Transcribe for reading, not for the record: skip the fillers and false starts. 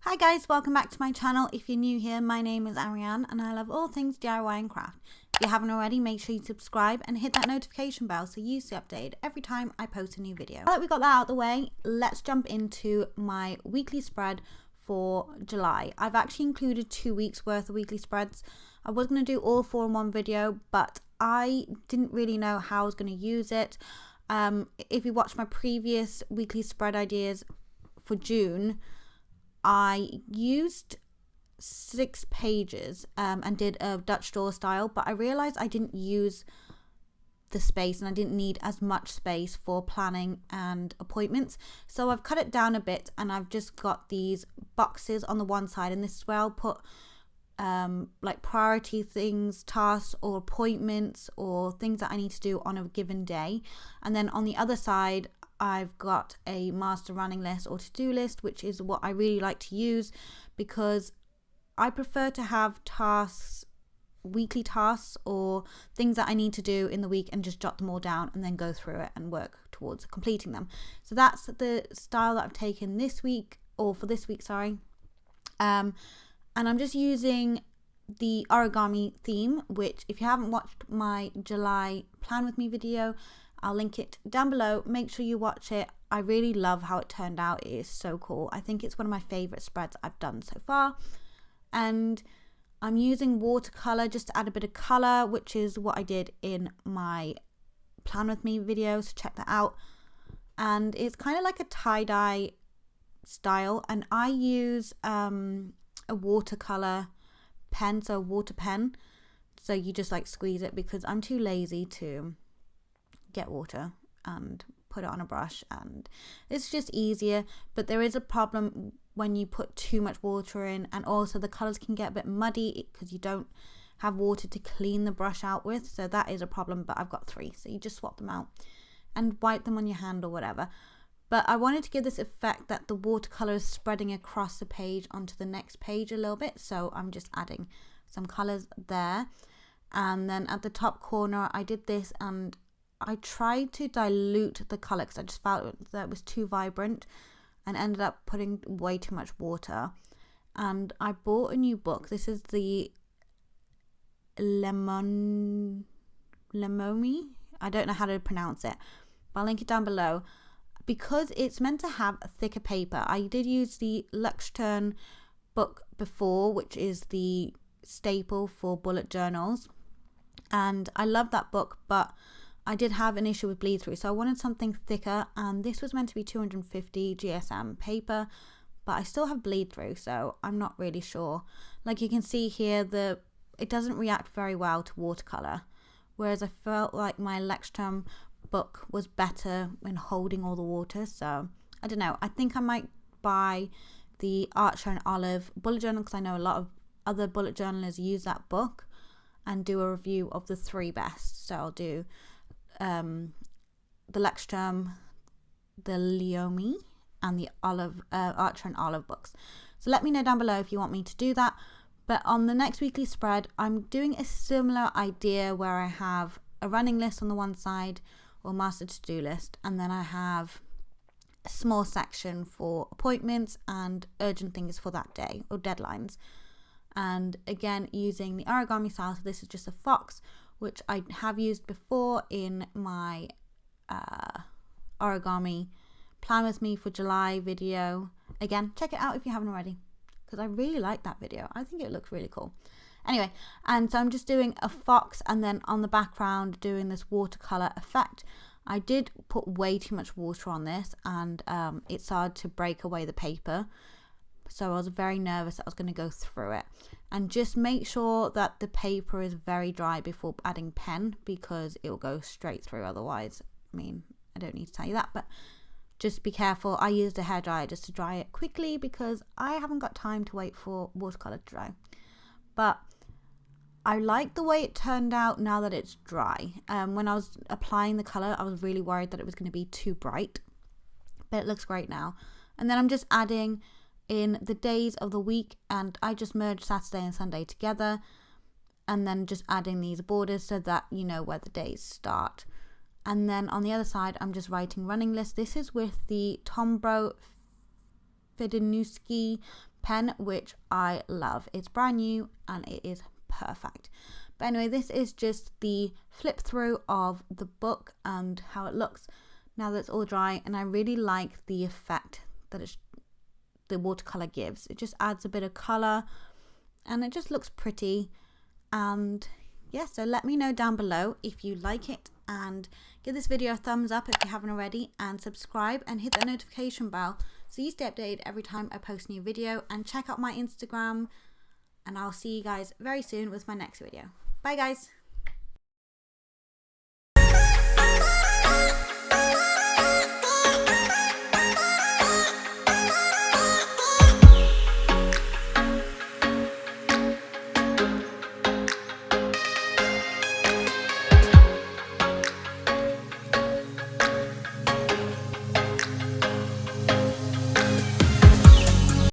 Hi guys, welcome back to my channel. If you're new here, my name is Arianne and I love all things DIY and craft. If you haven't already, make sure you subscribe and hit that notification bell so you stay updated every time I post a new video. Now that we got that out of the way, let's jump into my weekly spread for July. I've actually included 2 weeks worth of weekly spreads. I was going to do all 4 in one video, but I didn't really know how I was going to use it. If you watch my previous weekly spread ideas for June, I used 6 pages and did a Dutch door style, but I realized I didn't use the space and I didn't need as much space for planning and appointments. So I've cut it down a bit and I've just got these boxes on the one side, and this is where I'll put like priority things, tasks or appointments or things that I need to do on a given day. And then on the other side I've got a master running list or to-do list, which is what I really like to use because I prefer to have tasks, weekly tasks or things that I need to do in the week, and just jot them all down and then go through it and work towards completing them. So that's the style that I've taken this week, or for this week, sorry. And I'm just using the origami theme, which if you haven't watched my July plan with me video, I'll link it down below. Make sure you watch it. I really love how it turned out. It is so cool. I think it's one of my favorite spreads I've done so far. And I'm using watercolor just to add a bit of color, which is what I did in my plan with me video, so check that out. And it's kind of like a tie-dye style, and I use a watercolor pen, so a water pen, so you just like squeeze it because I'm too lazy to get water and put it on a brush, and it's just easier. But there is a problem when you put too much water in, and also the colors can get a bit muddy because you don't have water to clean the brush out with, so that is a problem. But I've got 3, so you just swap them out and wipe them on your hand or whatever. But I wanted to give this effect that the watercolor is spreading across the page onto the next page a little bit, so I'm just adding some colors there. And then at the top corner I did this, and I tried to dilute the color because I just felt that it was too vibrant and ended up putting way too much water. And I bought a new book. This is the Lemomi. I don't know how to pronounce it, but I'll link it down below. Because it's meant to have a thicker paper, I did use the Luxturn book before, which is the staple for bullet journals, and I love that book, but I did have an issue with bleed through, so I wanted something thicker, and this was meant to be 250 GSM paper, but I still have bleed through, so I'm not really sure. Like you can see here, it doesn't react very well to watercolor, whereas I felt like my Luxturn book was better in holding all the water. So I don't know, I think I might buy the Archer and Olive bullet journal because I know a lot of other bullet journalers use that book, and do a review of the 3 best. So I'll do the Luxturn, the Leomi, and the Archer and Olive books. So let me know down below if you want me to do that. But on the next weekly spread, I'm doing a similar idea where I have a running list on the one side, or master to-do list, and then I have a small section for appointments and urgent things for that day or deadlines. And again, using the origami style, so this is just a fox, which I have used before in my origami plan with me for July video. Again, check it out if you haven't already, because I really like that video. I think it looks really cool. Anyway, and so I'm just doing a fox, and then on the background doing this watercolor effect. I did put way too much water on this, and it started to break away the paper, so I was very nervous that I was going to go through it. And just make sure that the paper is very dry before adding pen, because it will go straight through otherwise. I mean, I don't need to tell you that, but just be careful. I used a hairdryer just to dry it quickly because I haven't got time to wait for watercolor to dry. But I like the way it turned out now that it's dry. When I was applying the color, I was really worried that it was going to be too bright, but it looks great now. And then I'm just adding in the days of the week, and I just merged Saturday and Sunday together, and then just adding these borders so that you know where the days start. And then on the other side, I'm just writing running list. This is with the Tombro Fidinuski pen, which I love. It's brand new and it is perfect. But anyway, this is just the flip through of the book and how it looks now that it's all dry, and I really like the effect that the watercolor gives. It just adds a bit of color and it just looks pretty. And yeah, so let me know down below if you like it, and give this video a thumbs up if you haven't already, and subscribe and hit the notification bell so you stay updated every time I post a new video. And check out my Instagram, and I'll see you guys very soon with my next video. Bye guys.